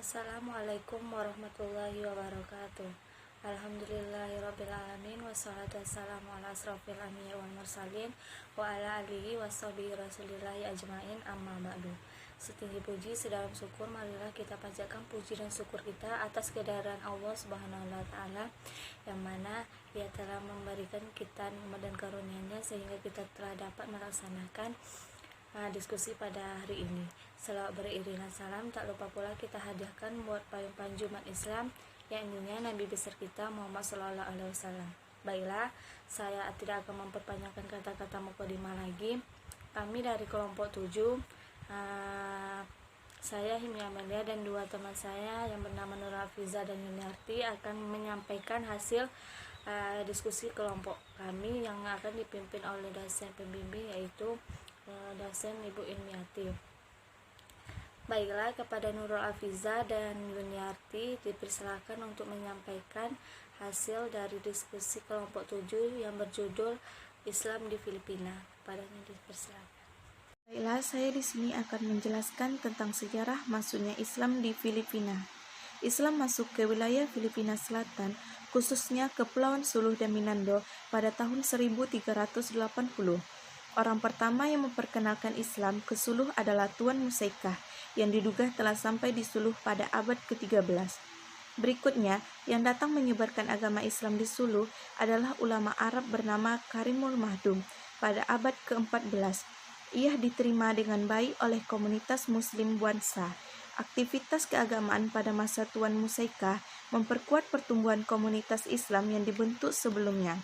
Assalamualaikum warahmatullahi wabarakatuh. Alhamdulillahirrabbilalamin. Wassalatu wassalamu ala asrofil anbiya wal mursalin wa ala alihi wassabihi rasulillahi ajmain, amma ba'du. Setinggi puji, sedalam syukur, marilah kita panjatkan puji dan syukur kita atas kehadiran Allah Subhanahu wa Ta'ala, yang mana Ia telah memberikan kita nikmat dan karunia-Nya sehingga kita telah dapat melaksanakan diskusi pada hari ini. Selawat beriringan salam tak lupa pula kita hadiahkan buat payung Jumat Islam yang ininya Nabi besar kita Muhammad Sallallahu Alaihi Wasallam. Baiklah, saya tidak akan memperpanjangkan kata-kata mukadimah lagi. Kami dari kelompok 7, saya Himi Amelia dan dua teman saya yang bernama Nurul Hafiza dan Yuniarti akan menyampaikan hasil diskusi kelompok kami yang akan dipimpin oleh dosen pembimbing, yaitu dosen Ibu Yuniarti. Baiklah, kepada Nurul Hafiza dan Yuniarti dipersilakan untuk menyampaikan hasil dari diskusi kelompok 7 yang berjudul Islam di Filipina. Kepadanya dipersilakan. Baiklah, saya di sini akan menjelaskan tentang sejarah masuknya Islam di Filipina. Islam masuk ke wilayah Filipina Selatan, khususnya Kepulauan Sulu dan Minando pada tahun 1380. Orang pertama yang memperkenalkan Islam ke Suluh adalah Tuan Musaikah, yang diduga telah sampai di Suluh pada abad ke-13. Berikutnya, yang datang menyebarkan agama Islam di Suluh adalah ulama Arab bernama Karimul Mahdum pada abad ke-14. Ia diterima dengan baik oleh komunitas Muslim Buansa. Aktivitas keagamaan pada masa Tuan Musaikah memperkuat pertumbuhan komunitas Islam yang dibentuk sebelumnya.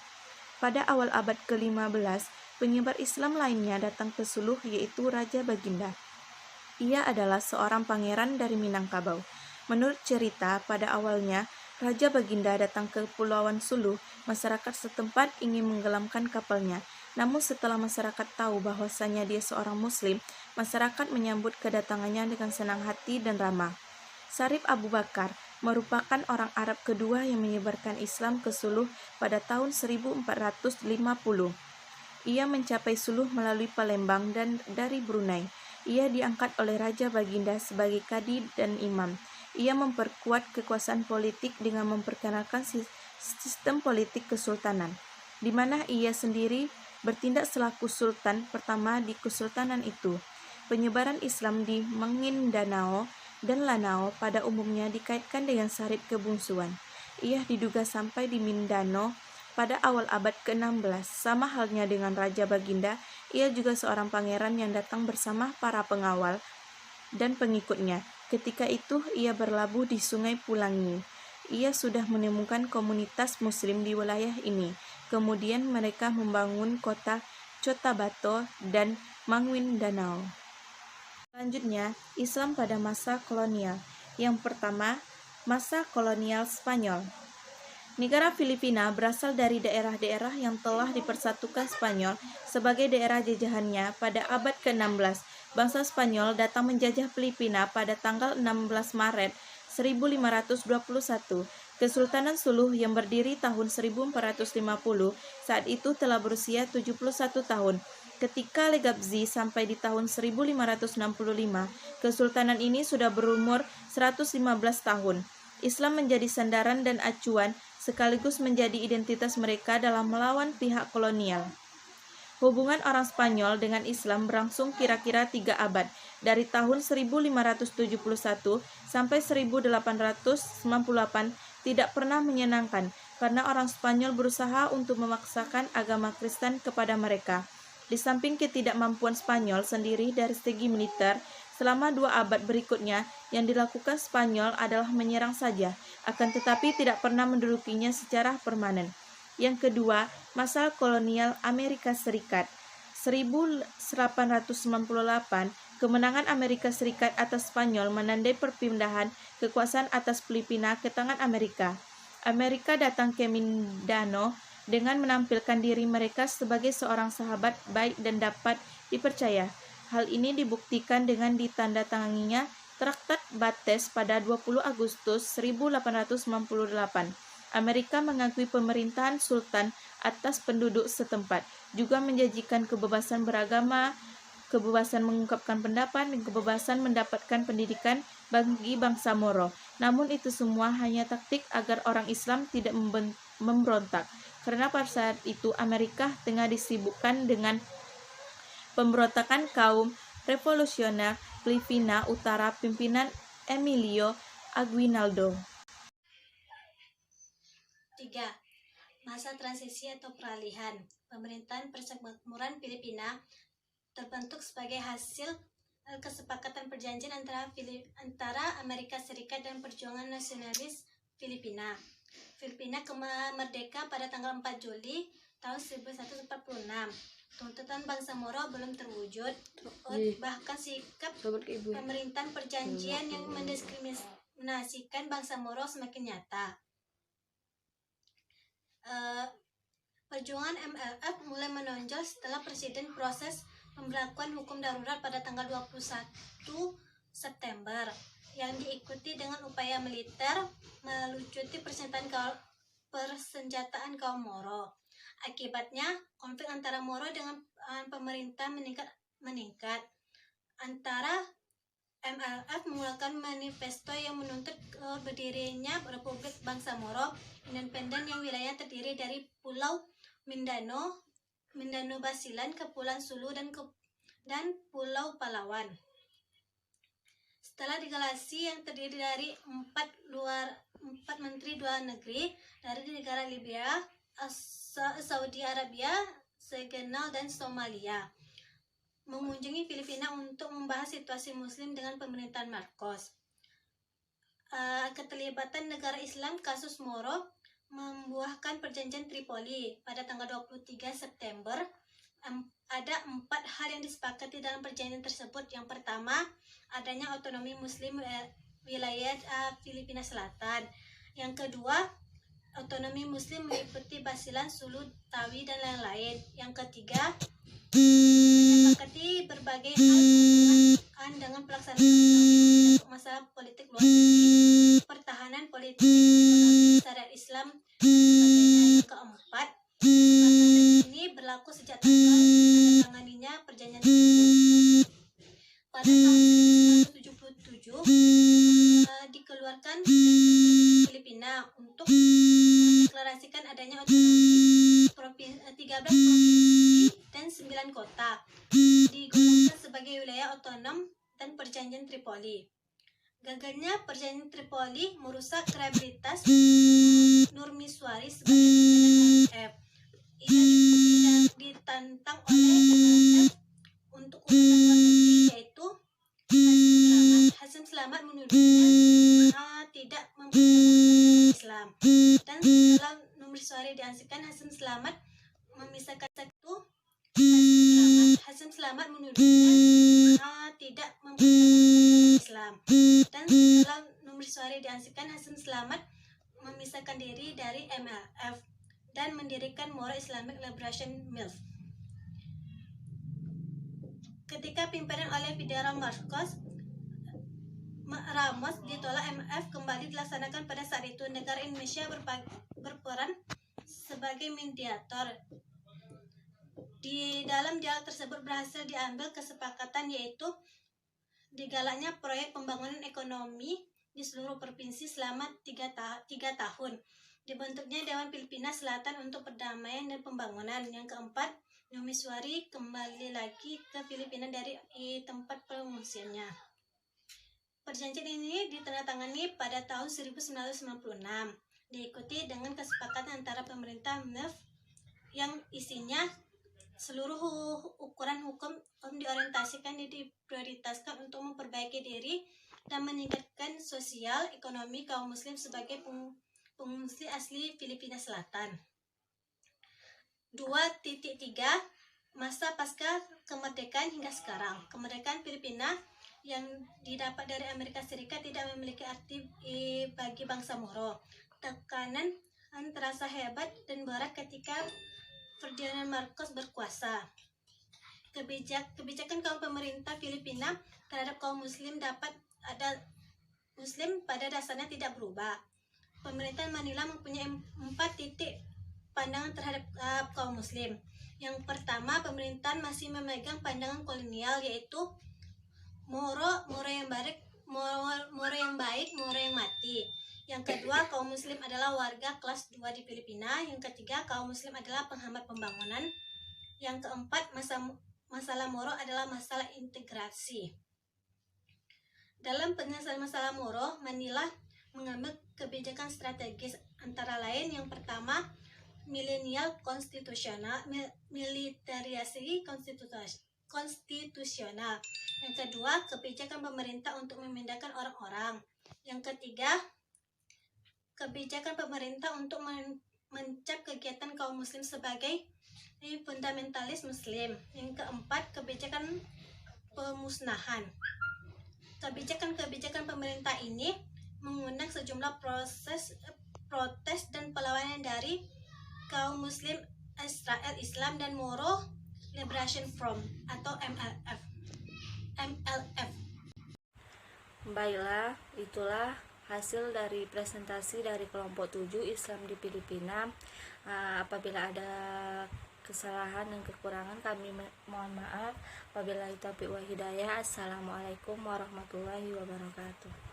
Pada awal abad ke-15, penyebar Islam lainnya datang ke Suluh, yaitu Raja Baginda. Ia adalah seorang pangeran dari Minangkabau. Menurut cerita, pada awalnya Raja Baginda datang ke Kepulauan Suluh, masyarakat setempat ingin menggelamkan kapalnya. Namun setelah masyarakat tahu bahwasanya dia seorang Muslim, masyarakat menyambut kedatangannya dengan senang hati dan ramah. Syarif Abu Bakar merupakan orang Arab kedua yang menyebarkan Islam ke Suluh pada tahun 1450. Ia mencapai Suluh melalui Palembang dan dari Brunei. Ia diangkat oleh Raja Baginda sebagai kadi dan imam. Ia memperkuat kekuasaan politik dengan memperkenalkan sistem politik kesultanan, di mana ia sendiri bertindak selaku sultan pertama di kesultanan itu. Penyebaran Islam di Maguindanao dan Lanao pada umumnya dikaitkan dengan Syarif kebungsuan. Ia diduga sampai di Mindanao pada awal abad ke-16. Sama halnya dengan Raja Baginda, ia juga seorang pangeran yang datang bersama para pengawal dan pengikutnya. Ketika itu ia berlabuh di Sungai Pulangi. Ia sudah menemukan komunitas Muslim di wilayah ini. Kemudian mereka membangun kota Cotabato dan Maguindanao. Selanjutnya, Islam pada masa kolonial. Yang pertama, masa kolonial Spanyol. Negara Filipina berasal dari daerah-daerah yang telah dipersatukan Spanyol sebagai daerah jajahannya pada abad ke-16. Bangsa Spanyol datang menjajah Filipina pada tanggal 16 Maret 1521. Kesultanan Suluh yang berdiri tahun 1450 saat itu telah berusia 71 tahun. Ketika Legazpi sampai di tahun 1565, kesultanan ini sudah berumur 115 tahun. Islam menjadi sandaran dan acuan sekaligus menjadi identitas mereka dalam melawan pihak kolonial. Hubungan orang Spanyol dengan Islam berlangsung kira-kira 3 abad, dari tahun 1571 sampai 1898 tidak pernah menyenangkan, karena orang Spanyol berusaha untuk memaksakan agama Kristen kepada mereka. Di samping ketidakmampuan Spanyol sendiri dari segi militer, selama 2 abad berikutnya yang dilakukan Spanyol adalah menyerang saja, akan tetapi tidak pernah mendudukinya secara permanen. Yang kedua, masa kolonial Amerika Serikat. 1898, kemenangan Amerika Serikat atas Spanyol menandai perpindahan kekuasaan atas Filipina ke tangan Amerika. Amerika datang ke Mindanao dengan menampilkan diri mereka sebagai seorang sahabat baik dan dapat dipercaya. Hal ini dibuktikan dengan ditandatanganinya Traktat Bates pada 20 Agustus 1898. Amerika mengakui pemerintahan sultan atas penduduk setempat, juga menjanjikan kebebasan beragama kebebasan mengungkapkan pendapat, dan kebebasan mendapatkan pendidikan bagi bangsa Moro. Namun itu semua hanya taktik agar orang Islam tidak memberontak, karena pada saat itu Amerika tengah disibukkan dengan pemberontakan kaum revolusioner Filipina Utara pimpinan Emilio Aguinaldo. 3. Masa transisi atau peralihan. Pemerintahan Persemakmuran Filipina terbentuk sebagai hasil kesepakatan perjanjian antara Amerika Serikat dan Perjuangan Nasionalis Filipina. Filipina merdeka pada tanggal 4 Juli tahun 1146. Tuntutan bangsa Moro belum terwujud, bahkan sikap pemerintahan perjanjian yang mendiskriminasikan bangsa Moro semakin nyata. Perjuangan MLF mulai menonjol setelah Presiden proses pemberlakuan hukum darurat pada tanggal 21 September yang diikuti dengan upaya militer melucuti persenjataan kaum Moro. Akibatnya, konflik antara Moro dengan pemerintah meningkat. Antara MLF mengeluarkan manifesto yang menuntut berdirinya Republik Bangsa Moro independen yang wilayah terdiri dari Pulau Mindanao, Basilan, Kepulauan Sulu, dan Pulau Palawan. Setelah deklarasi yang terdiri dari empat menteri luar negeri dari negara Libya, Saudi Arabia, Senegal, dan Somalia mengunjungi Filipina untuk membahas situasi Muslim dengan pemerintahan Marcos. Keterlibatan negara Islam kasus Moro membuahkan perjanjian Tripoli pada tanggal 23 September. Ada 4 hal yang disepakati dalam perjanjian tersebut. Yang pertama, adanya otonomi Muslim wilayah Filipina Selatan. Yang kedua, otonomi Muslim meliputi Basilan, Sulu, Tawi, dan lain-lain. Yang ketiga, menyepakati berbagai hal hubungan dengan pelaksanaan ekonomi untuk masalah politik luar negeri, pertahanan politik, ekonomi, syariat Islam, dan sebagainya. Yang keempat, kesepakatan ini berlaku sejak tanggal ditandatangganinya perjanjian tersebut. Pada tahun 1977 dikeluarkan Presiden Filipina untuk mendeklarasikan adanya otonomi 13 provinsi dan 9 kota digolongkan sebagai wilayah otonom dan perjanjian Tripoli. Gagalnya perjanjian Tripoli merusak kredibilitas Nurmiswari sebagai pimpinan MLF. Ia ditantang oleh MLF untuk urusan luar negeri, yaitu Hasim Selamat menuduhnya tidak memperkenalkan Islam. Dan setelah Nurmiswari diasingkan, Hasim Selamat memisahkan satu. Hasim Selamat menuduhnya tidak memperkenalkan Islam. Dan setelah Nurmiswari diasingkan, Hasim Selamat memisahkan diri dari MLF dan mendirikan Moro Islamic Liberation MILF. Ketika pimpinan oleh Fidel Marcos Ramos ditolak, MLF kembali dilaksanakan. Pada saat itu negara Indonesia berperan sebagai mediator. Di dalam dialog tersebut berhasil diambil kesepakatan, yaitu digalaknya proyek pembangunan ekonomi di seluruh provinsi selama 3 tahun. Dibentuknya Dewan Filipina Selatan untuk Perdamaian dan Pembangunan. Yang keempat, Nurmiswari kembali lagi ke Filipina dari tempat pengungsiannya. Perjanjian ini ditandatangani pada tahun 1996, diikuti dengan kesepakatan antara pemerintah MILF yang isinya seluruh ukuran hukum diorientasikan diprioritaskan untuk memperbaiki diri dan meningkatkan sosial ekonomi kaum muslim sebagai pengungsi asli Filipina Selatan. 2.3 Masa pasca kemerdekaan hingga sekarang. Kemerdekaan Filipina yang didapat dari Amerika Serikat tidak memiliki arti bagi bangsa Moro. Tekanan terasa hebat dan berat ketika Ferdinand Marcos berkuasa. Kebijakan kaum pemerintah Filipina terhadap kaum muslim pada dasarnya tidak berubah. Pemerintah Manila mempunyai 4 titik pandangan terhadap kaum muslim. Yang pertama, pemerintahan masih memegang pandangan kolonial, yaitu Moro yang baik, Moro yang mati. Yang kedua, kaum muslim adalah warga kelas 2 di Filipina. Yang ketiga, kaum muslim adalah penghambat pembangunan. Yang keempat, masalah Moro adalah masalah integrasi. Dalam penyelesaian masalah Moro, Manila mengambil kebijakan strategis, antara lain yang pertama, militerisasi konstitusional. Yang kedua, kebijakan pemerintah untuk memindahkan orang-orang. Yang ketiga, kebijakan pemerintah untuk mencap kegiatan kaum muslim sebagai fundamentalis muslim. Yang keempat, kebijakan pemusnahan. Kebijakan-kebijakan pemerintah ini mengundang sejumlah protes dan perlawanan dari kaum muslim Israel Islam dan Moro Liberation Front atau MLF. Baiklah, itulah hasil dari presentasi dari kelompok 7 Islam di Filipina. Apabila ada kesalahan dan kekurangan, kami mohon maaf. Wabillahi taufiq wal hidayah. Assalamualaikum warahmatullahi wabarakatuh.